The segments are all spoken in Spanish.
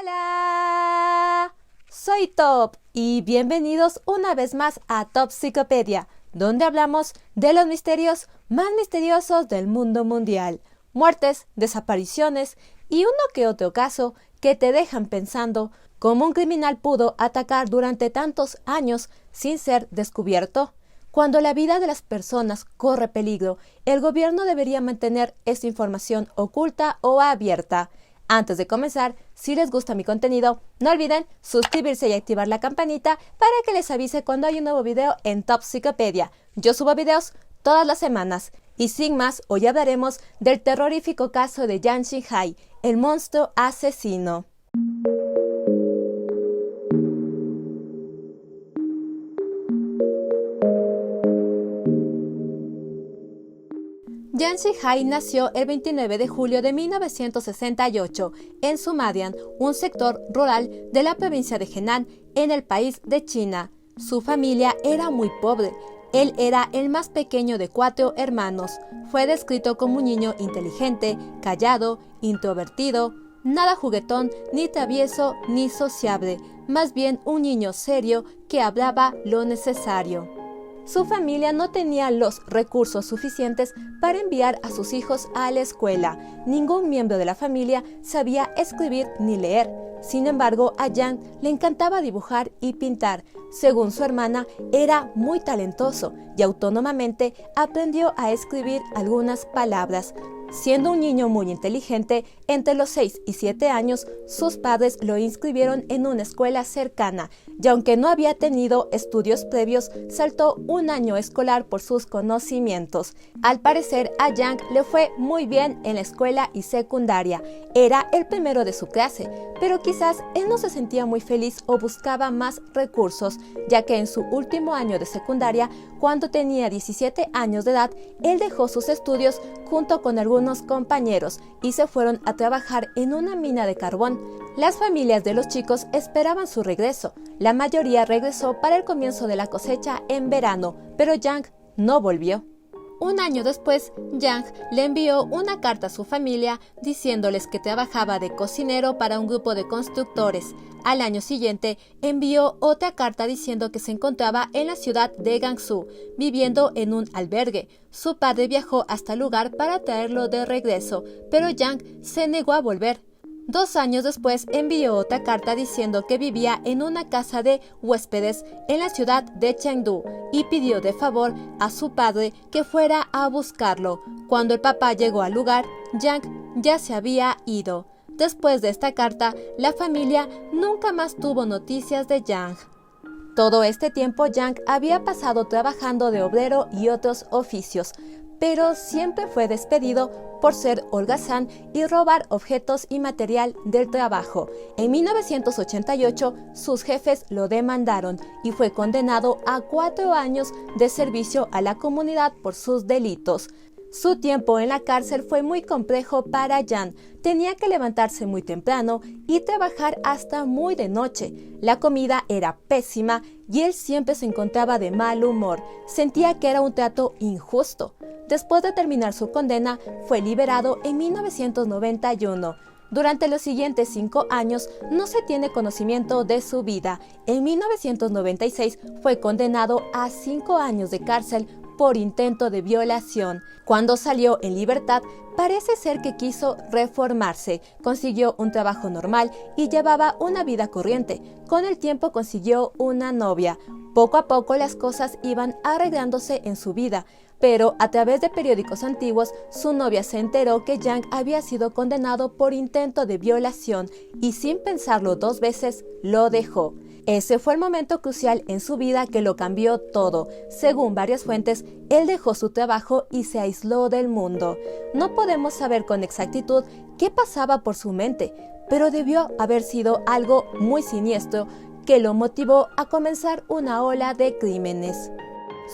Hola, soy Top y bienvenidos una vez más a Topsicopedia, donde hablamos de los misterios más misteriosos del mundo mundial, muertes, desapariciones y uno que otro caso que te dejan pensando cómo un criminal pudo atacar durante tantos años sin ser descubierto. Cuando la vida de las personas corre peligro, el gobierno debería mantener esta información oculta o abierta. Antes de comenzar, si les gusta mi contenido, no olviden suscribirse y activar la campanita para que les avise cuando hay un nuevo video en Topsicopedia. Yo subo videos todas las semanas. Y sin más, hoy hablaremos del terrorífico caso de Yang Xinghai, el monstruo asesino. Yang Xinghai nació el 29 de julio de 1968 en Sumadian, un sector rural de la provincia de Henan, en el país de China. Su familia era muy pobre. Él era el más pequeño de 4 hermanos. Fue descrito como un niño inteligente, callado, introvertido, nada juguetón, ni travieso, ni sociable, más bien un niño serio que hablaba lo necesario. Su familia no tenía los recursos suficientes para enviar a sus hijos a la escuela. Ningún miembro de la familia sabía escribir ni leer. Sin embargo, a Yang le encantaba dibujar y pintar. Según su hermana, era muy talentoso y autónomamente aprendió a escribir algunas palabras. Siendo un niño muy inteligente, entre los 6 y 7 años, sus padres lo inscribieron en una escuela cercana, y aunque no había tenido estudios previos, saltó un año escolar por sus conocimientos. Al parecer, a Yang le fue muy bien en la escuela y secundaria. Era el primero de su clase, pero quizás él no se sentía muy feliz o buscaba más recursos, ya que en su último año de secundaria, cuando tenía 17 años de edad, él dejó sus estudios junto con algunos compañeros y se fueron a trabajar en una mina de carbón. Las familias de los chicos esperaban su regreso. La mayoría regresó para el comienzo de la cosecha en verano, pero Yang no volvió. Un año después, Yang le envió una carta a su familia diciéndoles que trabajaba de cocinero para un grupo de constructores. Al año siguiente, envió otra carta diciendo que se encontraba en la ciudad de Gansu, viviendo en un albergue. Su padre viajó hasta el lugar para traerlo de regreso, pero Yang se negó a volver. 2 años después envió otra carta diciendo que vivía en una casa de huéspedes en la ciudad de Chengdu y pidió de favor a su padre que fuera a buscarlo. Cuando el papá llegó al lugar, Yang ya se había ido. Después de esta carta, la familia nunca más tuvo noticias de Yang. Todo este tiempo Yang había pasado trabajando de obrero y otros oficios, pero siempre fue despedido por ser holgazán y robar objetos y material del trabajo. En 1988, sus jefes lo demandaron y fue condenado a 4 años de servicio a la comunidad por sus delitos. Su tiempo en la cárcel fue muy complejo para Yang. Tenía que levantarse muy temprano y trabajar hasta muy de noche. La comida era pésima y él siempre se encontraba de mal humor. Sentía que era un trato injusto. Después de terminar su condena, fue liberado en 1991. Durante los siguientes 5 años no se tiene conocimiento de su vida. En 1996 fue condenado a 5 años de cárcel por intento de violación. Cuando salió en libertad, parece ser que quiso reformarse, consiguió un trabajo normal y llevaba una vida corriente. Con el tiempo consiguió una novia. Poco a poco las cosas iban arreglándose en su vida, pero a través de periódicos antiguos, su novia se enteró que Yang había sido condenado por intento de violación y sin pensarlo 2 veces, lo dejó. Ese fue el momento crucial en su vida que lo cambió todo. Según varias fuentes, él dejó su trabajo y se aisló del mundo. No podemos saber con exactitud qué pasaba por su mente, pero debió haber sido algo muy siniestro que lo motivó a comenzar una ola de crímenes.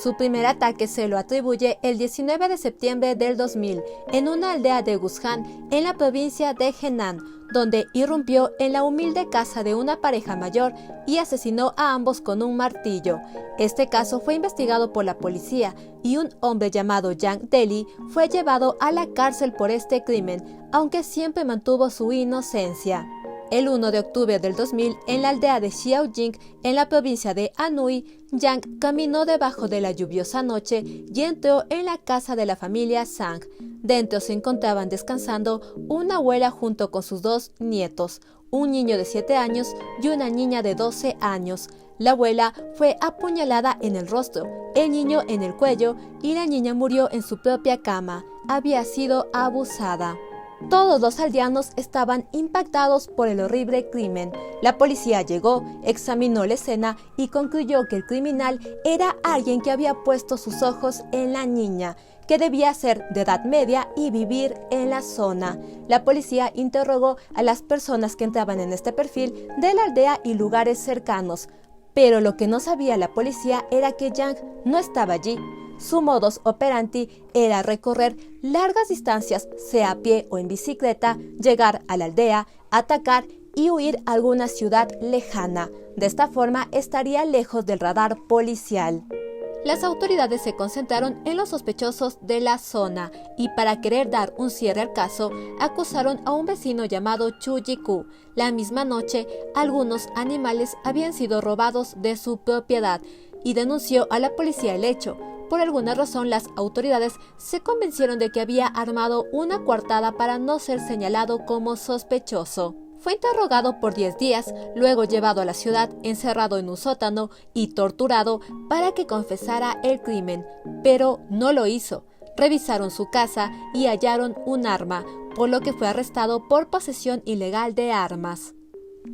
Su primer ataque se lo atribuye el 19 de septiembre del 2000 en una aldea de Guzhán, en la provincia de Henan, donde irrumpió en la humilde casa de una pareja mayor y asesinó a ambos con un martillo. Este caso fue investigado por la policía y un hombre llamado Yang Deli fue llevado a la cárcel por este crimen, aunque siempre mantuvo su inocencia. El 1 de octubre del 2000, en la aldea de Xiaojing, en la provincia de Anhui, Yang caminó debajo de la lluviosa noche y entró en la casa de la familia Zhang. Dentro se encontraban descansando una abuela junto con sus 2 nietos, un niño de 7 años y una niña de 12 años. La abuela fue apuñalada en el rostro, el niño en el cuello y la niña murió en su propia cama. Había sido abusada. Todos los aldeanos estaban impactados por el horrible crimen. La policía llegó, examinó la escena y concluyó que el criminal era alguien que había puesto sus ojos en la niña, que debía ser de edad media y vivir en la zona. La policía interrogó a las personas que entraban en este perfil de la aldea y lugares cercanos, pero lo que no sabía la policía era que Yang no estaba allí. Su modus operandi era recorrer largas distancias, sea a pie o en bicicleta, llegar a la aldea, atacar y huir a alguna ciudad lejana. De esta forma estaría lejos del radar policial. Las autoridades se concentraron en los sospechosos de la zona y para querer dar un cierre al caso, acusaron a un vecino llamado Chu Jiku. La misma noche, algunos animales habían sido robados de su propiedad y denunció a la policía el hecho. Por alguna razón, las autoridades se convencieron de que había armado una coartada para no ser señalado como sospechoso. Fue interrogado por 10 días, luego llevado a la ciudad, encerrado en un sótano y torturado para que confesara el crimen, pero no lo hizo. Revisaron su casa y hallaron un arma, por lo que fue arrestado por posesión ilegal de armas.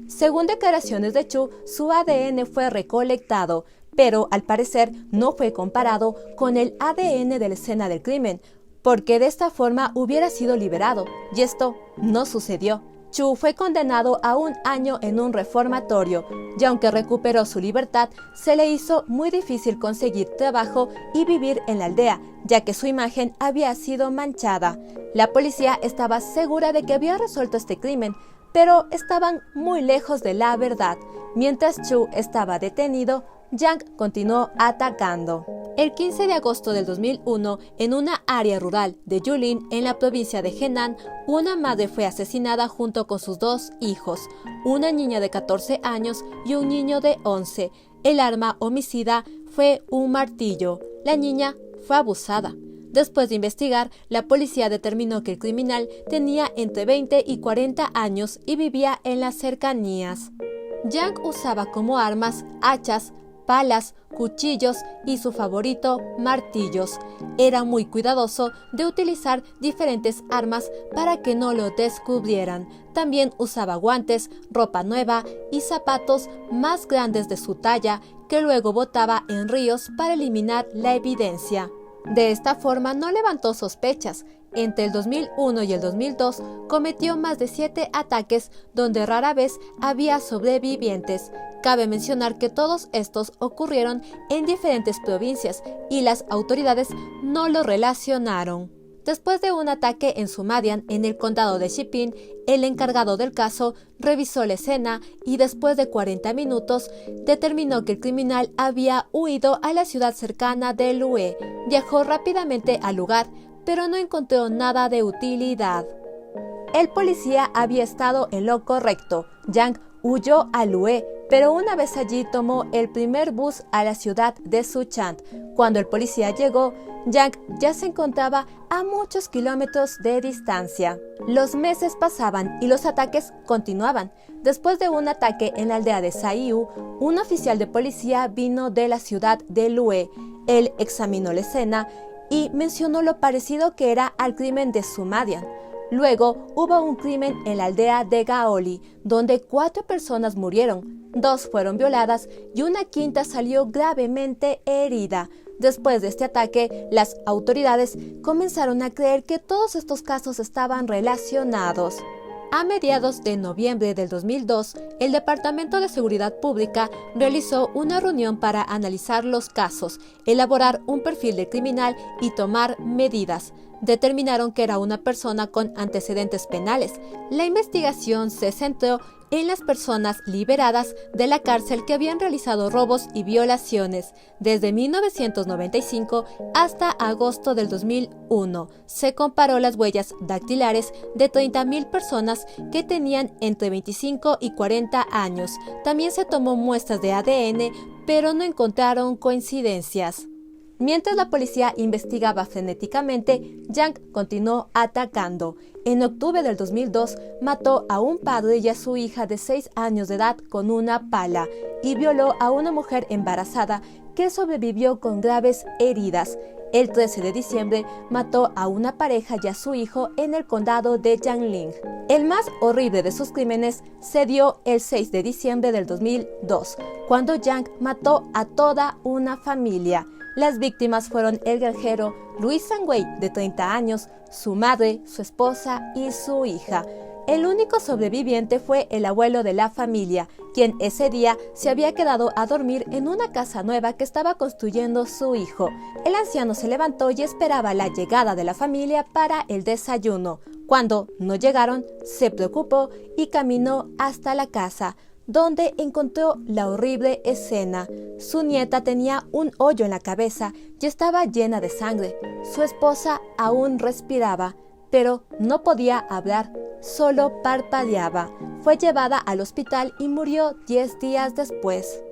Según declaraciones de Chu, su ADN fue recolectado, pero al parecer no fue comparado con el ADN de la escena del crimen, porque de esta forma hubiera sido liberado, y esto no sucedió. Chu fue condenado a 1 año en un reformatorio, y aunque recuperó su libertad, se le hizo muy difícil conseguir trabajo y vivir en la aldea, ya que su imagen había sido manchada. La policía estaba segura de que había resuelto este crimen, pero estaban muy lejos de la verdad. Mientras Chu estaba detenido, Yang continuó atacando. El 15 de agosto del 2001, en una área rural de Yulin, en la provincia de Henan, una madre fue asesinada junto con sus 2 hijos, una niña de 14 años y un niño de 11. El arma homicida fue un martillo. La niña fue abusada. Después de investigar, la policía determinó que el criminal tenía entre 20 y 40 años y vivía en las cercanías. Yang usaba como armas hachas, palas, cuchillos y su favorito, martillos. Era muy cuidadoso de utilizar diferentes armas para que no lo descubrieran. También usaba guantes, ropa nueva y zapatos más grandes de su talla que luego botaba en ríos para eliminar la evidencia. De esta forma no levantó sospechas. Entre el 2001 y el 2002 cometió más de 7 ataques donde rara vez había sobrevivientes. Cabe mencionar que todos estos ocurrieron en diferentes provincias y las autoridades no lo relacionaron. Después de un ataque en Sumadian, en el condado de Xipin, el encargado del caso revisó la escena y después de 40 minutos determinó que el criminal había huido a la ciudad cercana de Lue. Viajó rápidamente al lugar, pero no encontró nada de utilidad. El policía había estado en lo correcto. Yang huyó a Lue, pero una vez allí tomó el primer bus a la ciudad de Suchand. Cuando el policía llegó, Yang ya se encontraba a muchos kilómetros de distancia. Los meses pasaban y los ataques continuaban. Después de un ataque en la aldea de Saiyu, un oficial de policía vino de la ciudad de Lue. Él examinó la escena y mencionó lo parecido que era al crimen de Sumadian. Luego hubo un crimen en la aldea de Gaoli, donde 4 personas murieron, 2 fueron violadas y una quinta salió gravemente herida. Después de este ataque, las autoridades comenzaron a creer que todos estos casos estaban relacionados. A mediados de noviembre del 2002, el Departamento de Seguridad Pública realizó una reunión para analizar los casos, elaborar un perfil del criminal y tomar medidas. determinaron que era una persona con antecedentes penales. La investigación se centró en las personas liberadas de la cárcel que habían realizado robos y violaciones desde 1995 hasta agosto del 2001. Se comparó las huellas dactilares de 30.000 personas que tenían entre 25 y 40 años. También se tomó muestras de ADN, pero no encontraron coincidencias. Mientras la policía investigaba frenéticamente, Yang continuó atacando. En octubre del 2002, mató a un padre y a su hija de 6 años de edad con una pala y violó a una mujer embarazada que sobrevivió con graves heridas. El 13 de diciembre, mató a una pareja y a su hijo en el condado de Jiangling. El más horrible de sus crímenes se dio el 6 de diciembre del 2002, cuando Yang mató a toda una familia. Las víctimas fueron el granjero Luis Sangwei, de 30 años, su madre, su esposa y su hija. El único sobreviviente fue el abuelo de la familia, quien ese día se había quedado a dormir en una casa nueva que estaba construyendo su hijo. El anciano se levantó y esperaba la llegada de la familia para el desayuno. Cuando no llegaron, se preocupó y caminó hasta la casa, donde encontró la horrible escena. Su nieta tenía un hoyo en la cabeza y estaba llena de sangre. Su esposa aún respiraba, pero no podía hablar, solo parpadeaba. Fue llevada al hospital y murió 10 días después.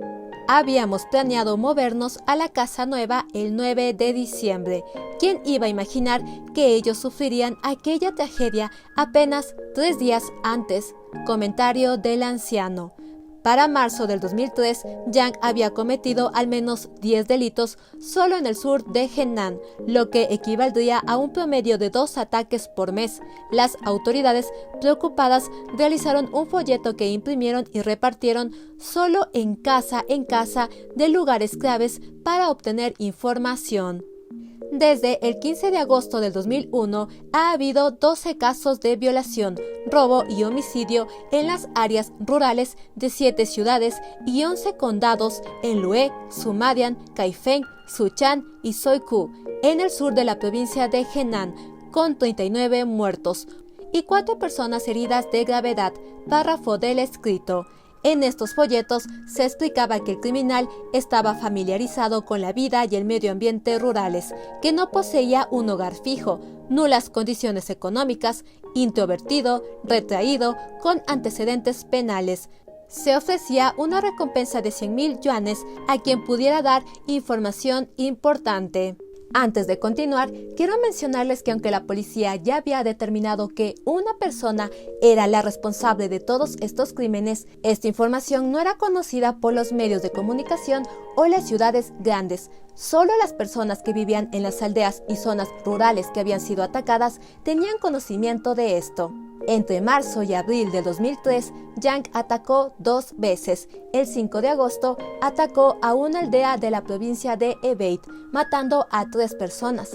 Habíamos planeado movernos a la casa nueva el 9 de diciembre. ¿Quién iba a imaginar que ellos sufrirían aquella tragedia apenas 3 días antes? Comentario del anciano. Para marzo del 2003, Yang había cometido al menos 10 delitos solo en el sur de Henan, lo que equivaldría a un promedio de 2 ataques por mes. Las autoridades, preocupadas, realizaron un folleto que imprimieron y repartieron solo en casa de lugares claves para obtener información. Desde el 15 de agosto del 2001 ha habido 12 casos de violación, robo y homicidio en las áreas rurales de 7 ciudades y 11 condados en Lue, Sumadian, Kaifeng, Suchan y Soikou, en el sur de la provincia de Henan, con 39 muertos y 4 personas heridas de gravedad. Párrafo del escrito. En estos folletos se explicaba que el criminal estaba familiarizado con la vida y el medio ambiente rurales, que no poseía un hogar fijo, nulas condiciones económicas, introvertido, retraído, con antecedentes penales. Se ofrecía una recompensa de 100.000 yuanes a quien pudiera dar información importante. Antes de continuar, quiero mencionarles que aunque la policía ya había determinado que una persona era la responsable de todos estos crímenes, esta información no era conocida por los medios de comunicación o las ciudades grandes. Solo las personas que vivían en las aldeas y zonas rurales que habían sido atacadas tenían conocimiento de esto. Entre marzo y abril de 2003, Yang atacó 2 veces. El 5 de agosto atacó a una aldea de la provincia de Hebei, matando a 3 personas.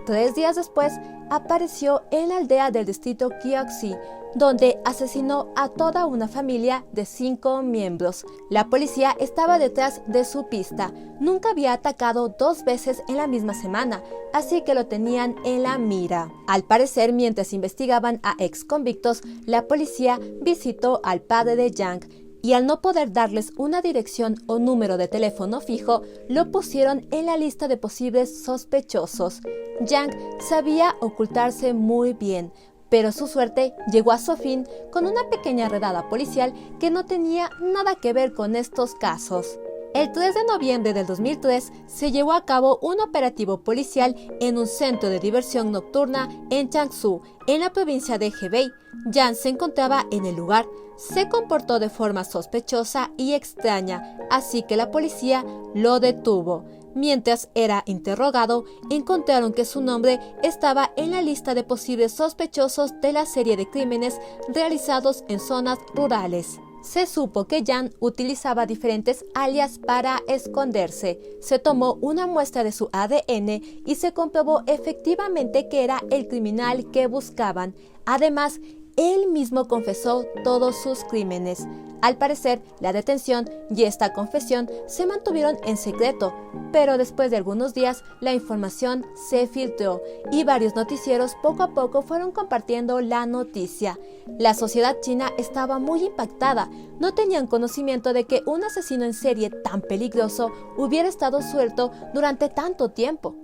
3 días después, apareció en la aldea del distrito Gyeongsi, donde asesinó a toda una familia de 5 miembros. La policía estaba detrás de su pista. Nunca había atacado 2 veces en la misma semana, así que lo tenían en la mira. Al parecer, mientras investigaban a ex convictos, la policía visitó al padre de Yang, y al no poder darles una dirección o número de teléfono fijo, lo pusieron en la lista de posibles sospechosos. Yang sabía ocultarse muy bien, pero su suerte llegó a su fin con una pequeña redada policial que no tenía nada que ver con estos casos. El 3 de noviembre del 2003 se llevó a cabo un operativo policial en un centro de diversión nocturna en Changshu, en la provincia de Hebei. Yang se encontraba en el lugar. Se comportó de forma sospechosa y extraña, así que la policía lo detuvo. Mientras era interrogado, encontraron que su nombre estaba en la lista de posibles sospechosos de la serie de crímenes realizados en zonas rurales. Se supo que Yang utilizaba diferentes alias para esconderse. Se tomó una muestra de su ADN y se comprobó efectivamente que era el criminal que buscaban. Además, él mismo confesó todos sus crímenes. Al parecer, la detención y esta confesión se mantuvieron en secreto, pero después de algunos días la información se filtró y varios noticieros poco a poco fueron compartiendo la noticia. La sociedad china estaba muy impactada, no tenían conocimiento de que un asesino en serie tan peligroso hubiera estado suelto durante tanto tiempo.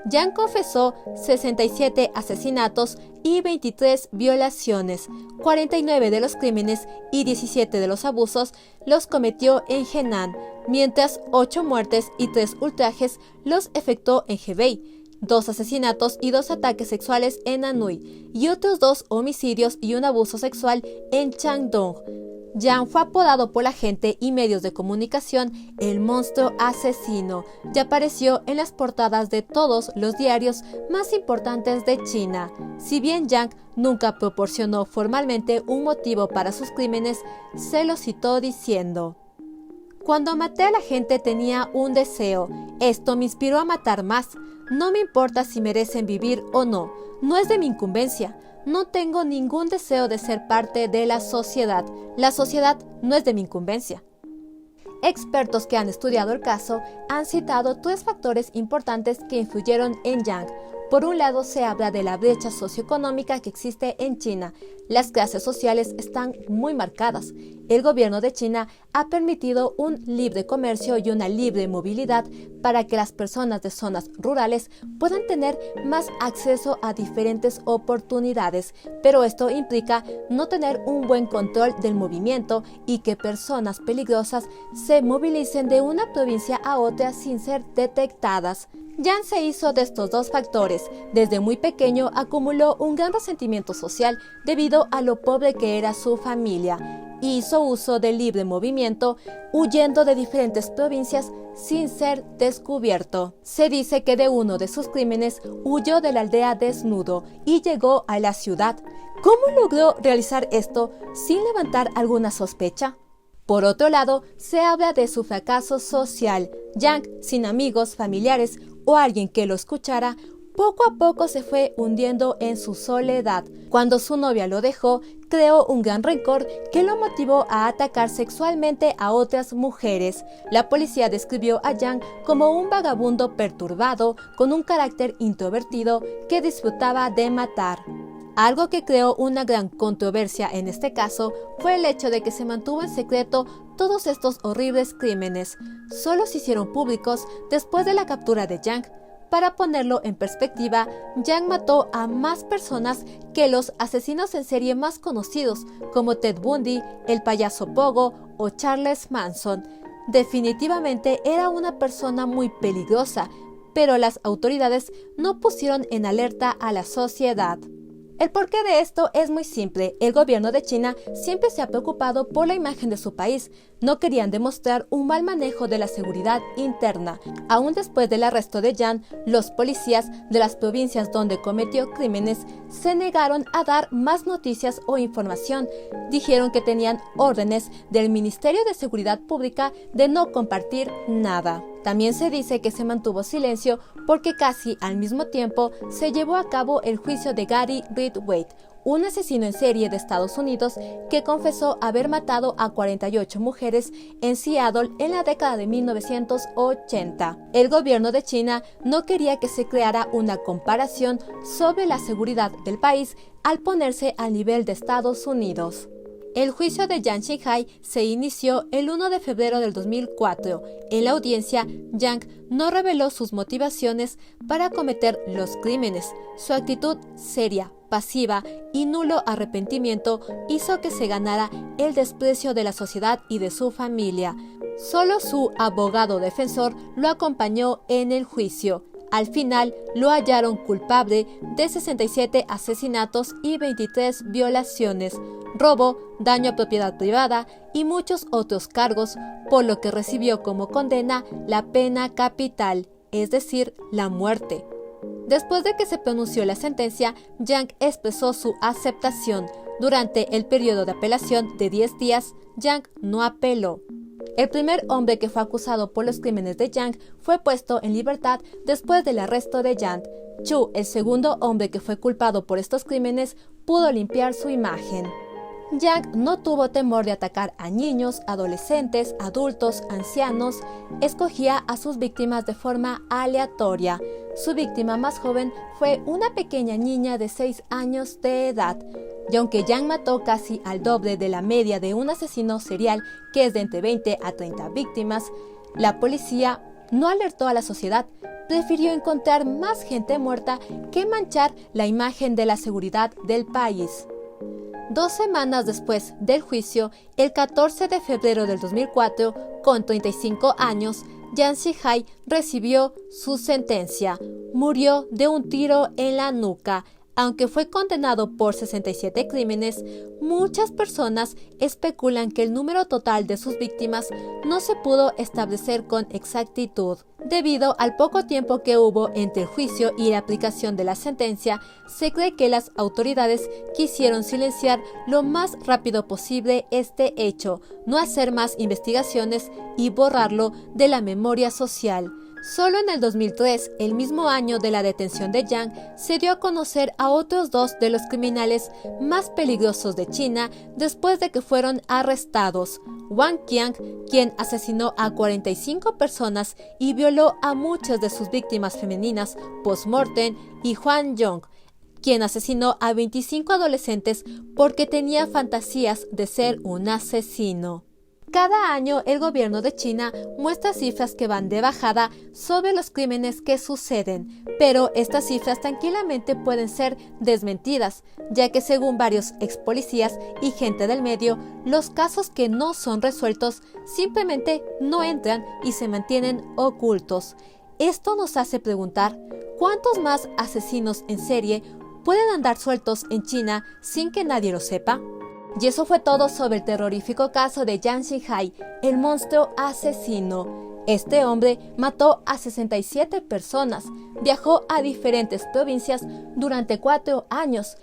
Yang confesó 67 asesinatos y 23 violaciones. 49 de los crímenes y 17 de los abusos los cometió en Henan, mientras 8 muertes y 3 ultrajes los efectuó en Hebei, 2 asesinatos y 2 ataques sexuales en Anhui, y otros 2 homicidios y un abuso sexual en Changdong. Yang fue apodado por la gente y medios de comunicación el monstruo asesino y apareció en las portadas de todos los diarios más importantes de China. Si bien Yang nunca proporcionó formalmente un motivo para sus crímenes, se lo citó diciendo: "Cuando maté a la gente tenía un deseo. Esto me inspiró a matar más. No me importa si merecen vivir o no. No es de mi incumbencia. No tengo ningún deseo de ser parte de la sociedad. La sociedad no es de mi incumbencia". Expertos que han estudiado el caso han citado 3 factores importantes que influyeron en Yang. Por un lado, se habla de la brecha socioeconómica que existe en China. Las clases sociales están muy marcadas. El gobierno de China ha permitido un libre comercio y una libre movilidad para que las personas de zonas rurales puedan tener más acceso a diferentes oportunidades, pero esto implica no tener un buen control del movimiento y que personas peligrosas se movilicen de una provincia a otra sin ser detectadas. Yang se hizo de estos 2 factores. Desde muy pequeño acumuló un gran resentimiento social debido a lo pobre que era su familia. Hizo uso del libre movimiento, huyendo de diferentes provincias sin ser descubierto. Se dice que de uno de sus crímenes huyó de la aldea desnudo y llegó a la ciudad. ¿Cómo logró realizar esto sin levantar alguna sospecha? Por otro lado, se habla de su fracaso social. Yang, sin amigos, familiares o alguien que lo escuchara, poco a poco se fue hundiendo en su soledad. Cuando su novia lo dejó, creó un gran rencor que lo motivó a atacar sexualmente a otras mujeres. La policía describió a Yang como un vagabundo perturbado, con un carácter introvertido que disfrutaba de matar. Algo que creó una gran controversia en este caso fue el hecho de que se mantuvo en secreto todos estos horribles crímenes. Solo se hicieron públicos después de la captura de Yang. Para ponerlo en perspectiva, Yang mató a más personas que los asesinos en serie más conocidos, como Ted Bundy, el payaso Pogo o Charles Manson. Definitivamente era una persona muy peligrosa, pero las autoridades no pusieron en alerta a la sociedad. El porqué de esto es muy simple. El gobierno de China siempre se ha preocupado por la imagen de su país. No querían demostrar un mal manejo de la seguridad interna. Aún después del arresto de Yang, los policías de las provincias donde cometió crímenes se negaron a dar más noticias o información. Dijeron que tenían órdenes del Ministerio de Seguridad Pública de no compartir nada. También se dice que se mantuvo silencio porque casi al mismo tiempo se llevó a cabo el juicio de Gary Ridgway, un asesino en serie de Estados Unidos que confesó haber matado a 48 mujeres en Seattle en la década de 1980. El gobierno de China no quería que se creara una comparación sobre la seguridad del país al ponerse al nivel de Estados Unidos. El juicio de Yang Xinghai se inició el 1 de febrero del 2004. En la audiencia, Yang no reveló sus motivaciones para cometer los crímenes. Su actitud seria, pasiva y nulo arrepentimiento hizo que se ganara el desprecio de la sociedad y de su familia. Solo su abogado defensor lo acompañó en el juicio. Al final, lo hallaron culpable de 67 asesinatos y 23 violaciones, robo, daño a propiedad privada y muchos otros cargos, por lo que recibió como condena la pena capital, es decir, la muerte. Después de que se pronunció la sentencia, Yang expresó su aceptación. Durante el periodo de apelación de 10 días, Yang no apeló. El primer hombre que fue acusado por los crímenes de Yang fue puesto en libertad después del arresto de Yang. Chu, el segundo hombre que fue culpado por estos crímenes, pudo limpiar su imagen. Yang no tuvo temor de atacar a niños, adolescentes, adultos, ancianos. Escogía a sus víctimas de forma aleatoria. Su víctima más joven fue una pequeña niña de 6 años de edad. Y aunque Yang mató casi al doble de la media de un asesino serial, que es de entre 20 a 30 víctimas, la policía no alertó a la sociedad. Prefirió encontrar más gente muerta que manchar la imagen de la seguridad del país. 2 semanas después del juicio, el 14 de febrero del 2004, con 35 años, Yang Zhihai recibió su sentencia. Murió de un tiro en la nuca. Aunque fue condenado por 67 crímenes, muchas personas especulan que el número total de sus víctimas no se pudo establecer con exactitud. Debido al poco tiempo que hubo entre el juicio y la aplicación de la sentencia, se cree que las autoridades quisieron silenciar lo más rápido posible este hecho, no hacer más investigaciones y borrarlo de la memoria social. Solo en el 2003, el mismo año de la detención de Yang, se dio a conocer a otros 2 de los criminales más peligrosos de China después de que fueron arrestados. Wang Qiang, quien asesinó a 45 personas y violó a muchas de sus víctimas femeninas post-mortem, y Huang Yong, quien asesinó a 25 adolescentes porque tenía fantasías de ser un asesino. Cada año el gobierno de China muestra cifras que van de bajada sobre los crímenes que suceden, pero estas cifras tranquilamente pueden ser desmentidas, ya que según varios ex policías y gente del medio, los casos que no son resueltos simplemente no entran y se mantienen ocultos. Esto nos hace preguntar, ¿cuántos más asesinos en serie pueden andar sueltos en China sin que nadie lo sepa? Y eso fue todo sobre el terrorífico caso de Yang Zhihai, el monstruo asesino. Este hombre mató a 67 personas, viajó a diferentes provincias durante 4 años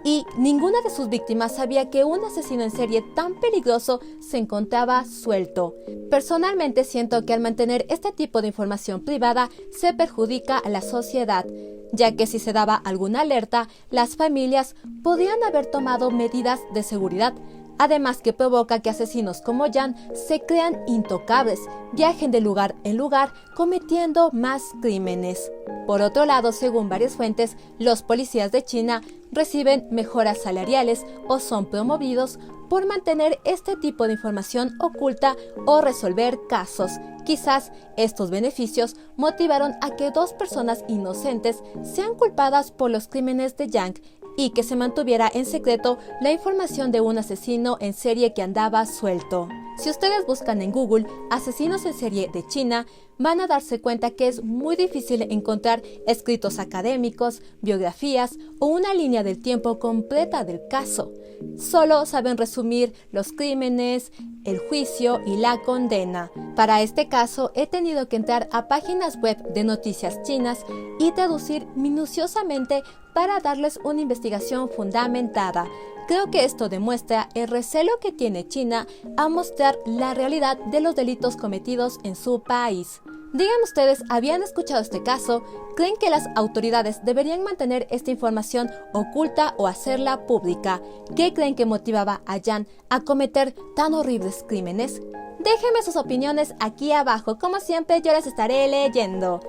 y ninguna de sus víctimas sabía que un asesino en serie tan peligroso se encontraba suelto. Personalmente siento que al mantener este tipo de información privada se perjudica a la sociedad, ya que si se daba alguna alerta, las familias podrían haber tomado medidas de seguridad, además que provoca que asesinos como Yang se crean intocables, viajen de lugar en lugar cometiendo más crímenes. Por otro lado, según varias fuentes, los policías de China reciben mejoras salariales o son promovidos por mantener este tipo de información oculta o resolver casos. Quizás estos beneficios motivaron a que 2 personas inocentes sean culpadas por los crímenes de Yang y que se mantuviera en secreto la información de un asesino en serie que andaba suelto. Si ustedes buscan en Google asesinos en serie de China, van a darse cuenta que es muy difícil encontrar escritos académicos, biografías o una línea del tiempo completa del caso. Solo saben resumir los crímenes, el juicio y la condena. Para este caso he tenido que entrar a páginas web de noticias chinas y traducir minuciosamente para darles una investigación fundamentada. Creo que esto demuestra el recelo que tiene China a mostrar la realidad de los delitos cometidos en su país. Digan ustedes, ¿habían escuchado este caso? ¿Creen que las autoridades deberían mantener esta información oculta o hacerla pública? ¿Qué creen que motivaba a Yang a cometer tan horribles crímenes? Déjenme sus opiniones aquí abajo, como siempre yo las estaré leyendo.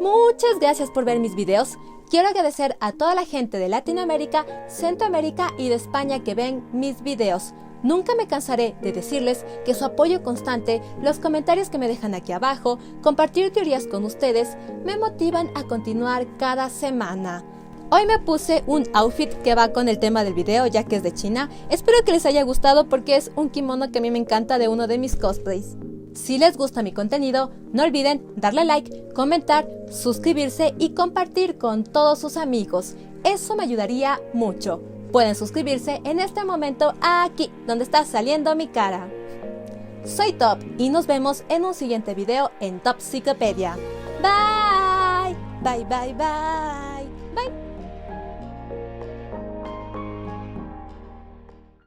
Muchas gracias por ver mis videos. Quiero agradecer a toda la gente de Latinoamérica, Centroamérica y de España que ven mis videos. Nunca me cansaré de decirles que su apoyo constante, los comentarios que me dejan aquí abajo, compartir teorías con ustedes, me motivan a continuar cada semana. Hoy me puse un outfit que va con el tema del video, ya que es de China. Espero que les haya gustado porque es un kimono que a mí me encanta de uno de mis cosplays. Si les gusta mi contenido, no olviden darle like, comentar, suscribirse y compartir con todos sus amigos. Eso me ayudaría mucho. Pueden suscribirse en este momento aquí, donde está saliendo mi cara. Soy Top y nos vemos en un siguiente video en Topsicopedia. Bye, bye, bye, bye, bye.